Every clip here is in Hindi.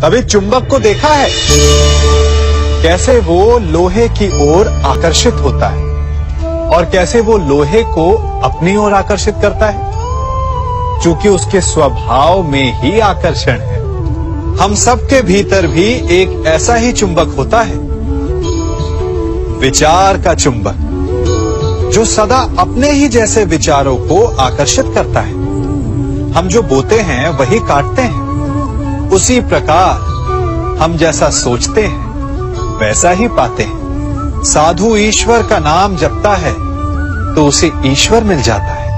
कभी चुंबक को देखा है? कैसे वो लोहे की ओर आकर्षित होता है और कैसे वो लोहे को अपनी ओर आकर्षित करता है, क्योंकि उसके स्वभाव में ही आकर्षण है। हम सबके भीतर भी एक ऐसा ही चुंबक होता है, विचार का चुंबक, जो सदा अपने ही जैसे विचारों को आकर्षित करता है। हम जो बोते हैं वही काटते हैं। उसी प्रकार हम जैसा सोचते हैं वैसा ही पाते हैं। साधु ईश्वर का नाम जपता है तो उसे ईश्वर मिल जाता है।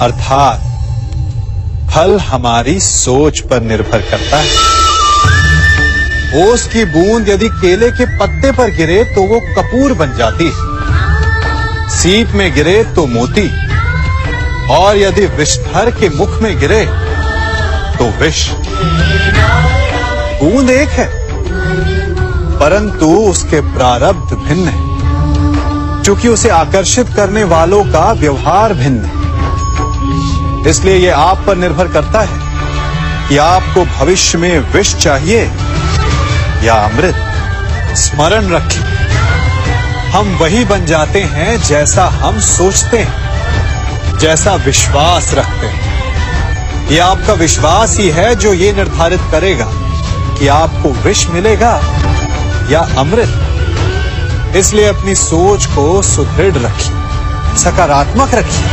अर्थात फल हमारी सोच पर निर्भर करता है। ओस की बूंद यदि केले के पत्ते पर गिरे तो वो कपूर बन जाती है, सीप में गिरे तो मोती, और यदि विषधर के मुख में गिरे तो विष। बूंद एक है, परंतु उसके प्रारब्ध भिन्न है, क्योंकि उसे आकर्षित करने वालों का व्यवहार भिन्न है। इसलिए यह आप पर निर्भर करता है कि आपको भविष्य में विष चाहिए या अमृत। स्मरण रखें, हम वही बन जाते हैं जैसा हम सोचते हैं, जैसा विश्वास रखते हैं। यह आपका विश्वास ही है जो ये निर्धारित करेगा कि आपको विष मिलेगा या अमृत। इसलिए अपनी सोच को सुदृढ़ रखिए, सकारात्मक रखिए,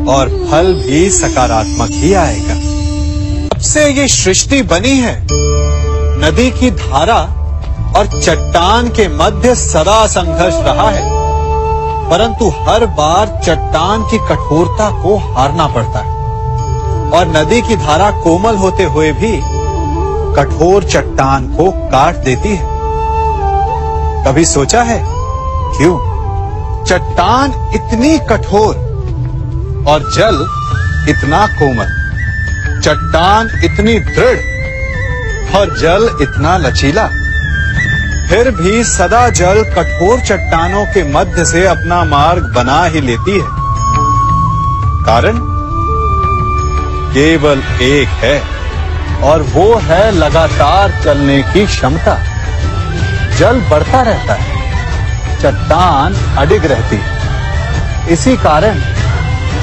और फल भी सकारात्मक ही आएगा। जब से ये सृष्टि बनी है, नदी की धारा और चट्टान के मध्य सदा संघर्ष रहा है, परंतु हर बार चट्टान की कठोरता को हारना पड़ता है, और नदी की धारा कोमल होते हुए भी कठोर चट्टान को काट देती है। कभी सोचा है क्यों? चट्टान इतनी कठोर और जल इतना कोमल, चट्टान इतनी दृढ़ और जल इतना लचीला, फिर भी सदा जल कठोर चट्टानों के मध्य से अपना मार्ग बना ही लेती है। कारण केवल एक है, और वो है लगातार चलने की क्षमता। जल बढ़ता रहता है, चट्टान अडिग रहती है। इसी कारण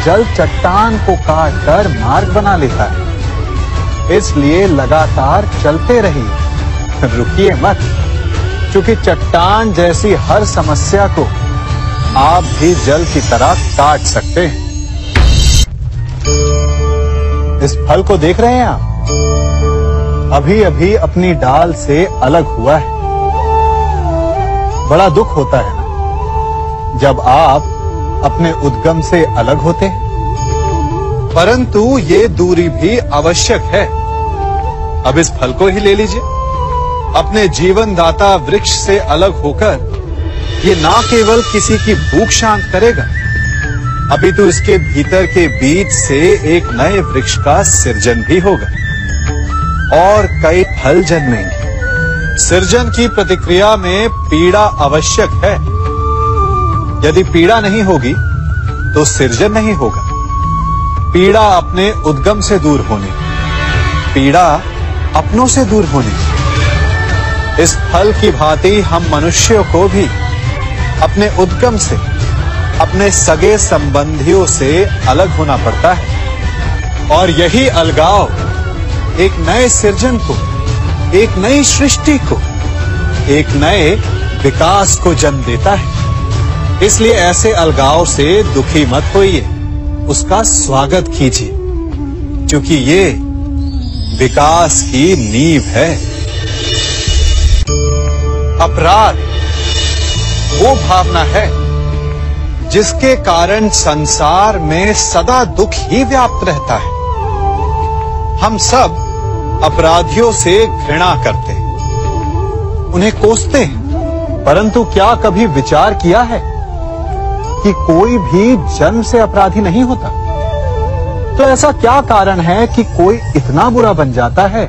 जल चट्टान को काटकर मार्ग बना लेता है। इसलिए लगातार चलते रहिए, रुकिए मत, क्योंकि चट्टान जैसी हर समस्या को आप भी जल की तरह काट सकते हैं। इस फल को देख रहे हैं आप? अभी अभी अपनी डाल से अलग हुआ है। बड़ा दुख होता है ना जब आप अपने उद्गम से अलग होते हैं, परंतु ये दूरी भी आवश्यक है। अब इस फल को ही ले लीजिए। अपने जीवनदाता वृक्ष से अलग होकर ये ना केवल किसी की भूख शांत करेगा, अभी तो इसके भीतर के बीज से एक नए वृक्ष का सृजन भी होगा और कई फल जन्मेंगे। सृजन की प्रतिक्रिया में पीड़ा आवश्यक है। यदि पीड़ा नहीं होगी तो सृजन नहीं होगा। पीड़ा अपने उद्गम से दूर होने, पीड़ा अपनों से दूर होने। इस फल की भांति हम मनुष्यों को भी अपने उद्गम से, अपने सगे संबंधियों से अलग होना पड़ता है, और यही अलगाव एक नए सृजन को, एक नई सृष्टि को, एक नए विकास को जन्म देता है। इसलिए ऐसे अलगाव से दुखी मत होइए, उसका स्वागत कीजिए, क्योंकि ये विकास की नींव है। अपराध वो भावना है जिसके कारण संसार में सदा दुख ही व्याप्त रहता है। हम सब अपराधियों से घृणा करते हैं, उन्हें कोसते हैं, परंतु क्या कभी विचार किया है कि कोई भी जन्म से अपराधी नहीं होता? तो ऐसा क्या कारण है कि कोई इतना बुरा बन जाता है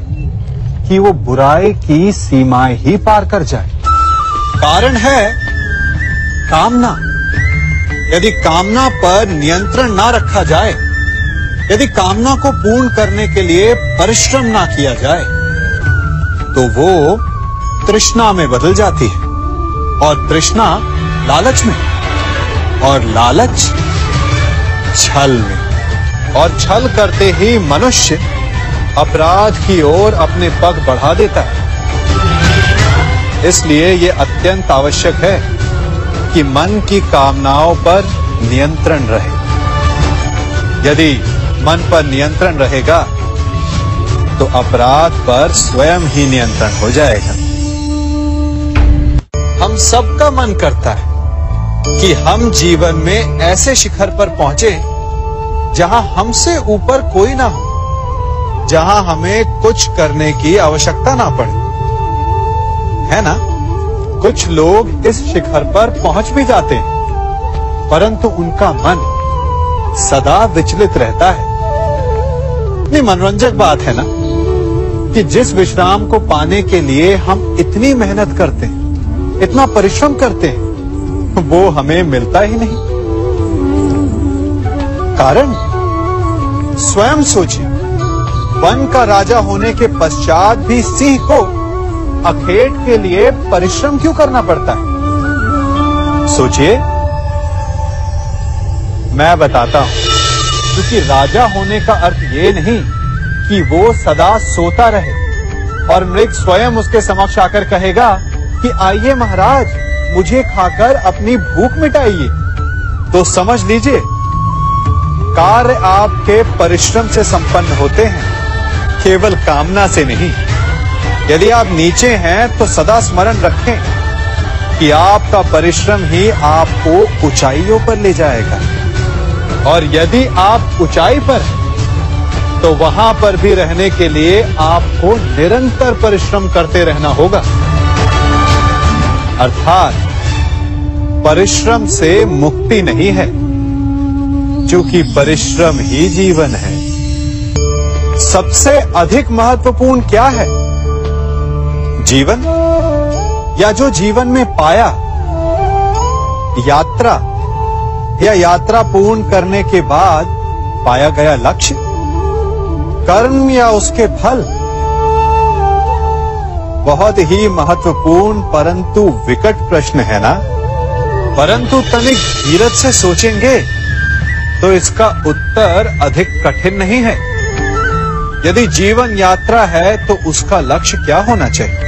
कि वो बुराई की सीमाएं ही पार कर जाए? कारण है कामना। यदि कामना पर नियंत्रण ना रखा जाए यदि कामना को पूर्ण करने के लिए परिश्रम ना किया जाए तो वो तृष्णा में बदल जाती है, और तृष्णा लालच में, और लालच छल में, और छल करते ही मनुष्य अपराध की ओर अपने पग बढ़ा देता है। इसलिए यह अत्यंत आवश्यक है कि मन की कामनाओं पर नियंत्रण रहे। यदि मन पर नियंत्रण रहेगा तो अपराध पर स्वयं ही नियंत्रण हो जाएगा। हम सबका मन करता है कि हम जीवन में ऐसे शिखर पर पहुंचे जहां हमसे ऊपर कोई ना हो, जहां हमें कुछ करने की आवश्यकता ना पड़े, है ना? कुछ लोग इस शिखर पर पहुंच भी जाते हैं, परंतु उनका मन सदा विचलित रहता है। इतनी मनोरंजक बात है ना कि जिस विश्राम को पाने के लिए हम इतनी मेहनत करते हैं, इतना परिश्रम करते हैं, वो हमें मिलता ही नहीं। कारण स्वयं सोचिए, वन का राजा होने के पश्चात भी सिंह को अखेट के लिए परिश्रम क्यों करना पड़ता है? सोचिए। मैं बताता हूं, क्योंकि राजा होने का अर्थ ये नहीं कि वो सदा सोता रहे और मृग स्वयं उसके समक्ष आकर कहेगा कि आइए महाराज, मुझे खाकर अपनी भूख मिटाइए। तो समझ लीजिए, कार्य आपके परिश्रम से संपन्न होते हैं, केवल कामना से नहीं। यदि आप नीचे हैं तो सदा स्मरण रखें कि आपका परिश्रम ही आपको ऊंचाइयों पर ले जाएगा, और यदि आप ऊंचाई पर हैं तो वहां पर भी रहने के लिए आपको निरंतर परिश्रम करते रहना होगा। अर्थात परिश्रम से मुक्ति नहीं है, क्योंकि परिश्रम ही जीवन है। सबसे अधिक महत्वपूर्ण क्या है? जीवन, या जो जीवन में पाया, यात्रा, या यात्रा पूर्ण करने के बाद पाया गया लक्ष्य, कर्म या उसके फल? बहुत ही महत्वपूर्ण परंतु विकट प्रश्न है ना? परंतु तनिक धीरज से सोचेंगे तो इसका उत्तर अधिक कठिन नहीं है। यदि जीवन यात्रा है तो उसका लक्ष्य क्या होना चाहिए?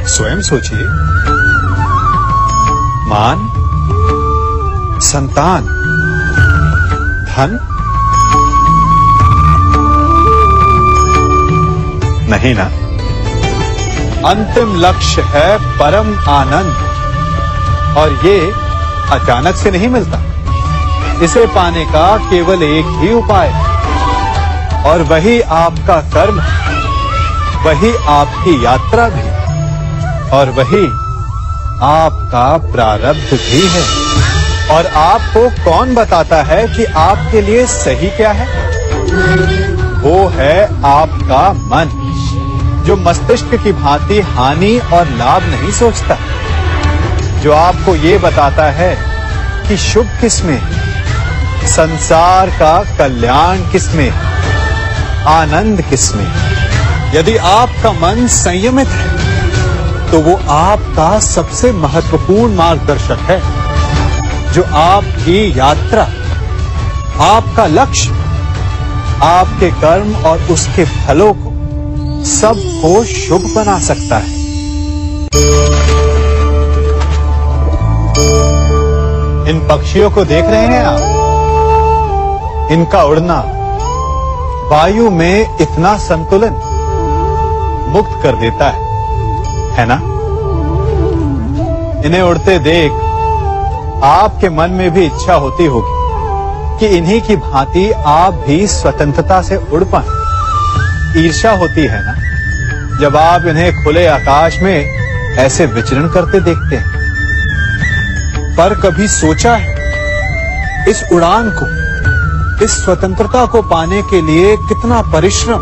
स्वयं सोचिए। मान, संतान, धन? नहीं ना। अंतिम लक्ष्य है परम आनंद, और ये अचानक से नहीं मिलता। इसे पाने का केवल एक ही उपाय है, और वही आपका कर्म है, वही आपकी यात्रा भी, और वही आपका प्रारब्ध भी है। और आपको कौन बताता है कि आपके लिए सही क्या है? वो है आपका मन, जो मस्तिष्क की भांति हानि और लाभ नहीं सोचता, जो आपको ये बताता है कि शुभ किसमें, संसार का कल्याण किसमें, आनंद किसमें। यदि आपका मन संयमित है तो वो आपका सबसे महत्वपूर्ण मार्गदर्शक है, जो आपकी यात्रा, आपका लक्ष्य, आपके कर्म और उसके फलों को सबको शुभ बना सकता है। इन पक्षियों को देख रहे हैं आप? इनका उड़ना वायु में इतना संतुलन मुक्त कर देता है ना? इन्हें उड़ते देख आपके मन में भी इच्छा होती होगी कि इन्हीं की भांति आप भी स्वतंत्रता से उड़ पाएं। ईर्ष्या होती है ना, जब आप इन्हें खुले आकाश में ऐसे विचरण करते देखते हैं। पर कभी सोचा है, इस उड़ान को, इस स्वतंत्रता को पाने के लिए कितना परिश्रम,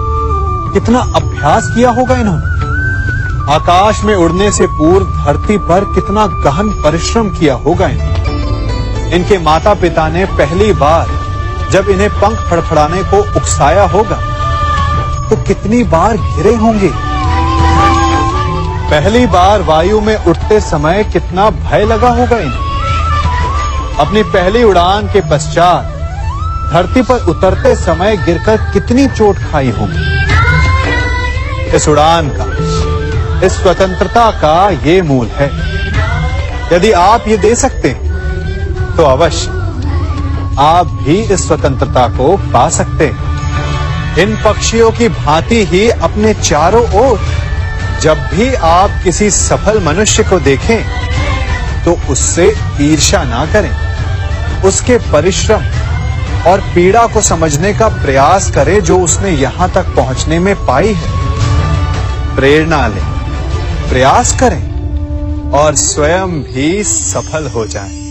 कितना अभ्यास किया होगा इन्होंने? आकाश में उड़ने से पूर्व धरती पर कितना गहन परिश्रम किया होगा इन्होंने? इनके माता पिता ने पहली बार जब इन्हें पंख फड़फड़ाने को उकसाया होगा तो कितनी बार गिरे होंगे। पहली बार वायु में उड़ते समय कितना भय लगा होगा इन्हें। अपनी पहली उड़ान के पश्चात धरती पर उतरते समय गिरकर कितनी चोट खाई होगी। इस उड़ान का, इस स्वतंत्रता का ये मूल है। यदि आप ये दे सकते हैं तो अवश्य आप भी इस स्वतंत्रता को पा सकते हैं। इन पक्षियों की भांति ही अपने चारों ओर जब भी आप किसी सफल मनुष्य को देखें तो उससे ईर्ष्या ना करें। उसके परिश्रम और पीड़ा को समझने का प्रयास करें जो उसने यहां तक पहुंचने में पाई है। प्रेरणा लें, प्रयास करें और स्वयं भी सफल हो जाएं।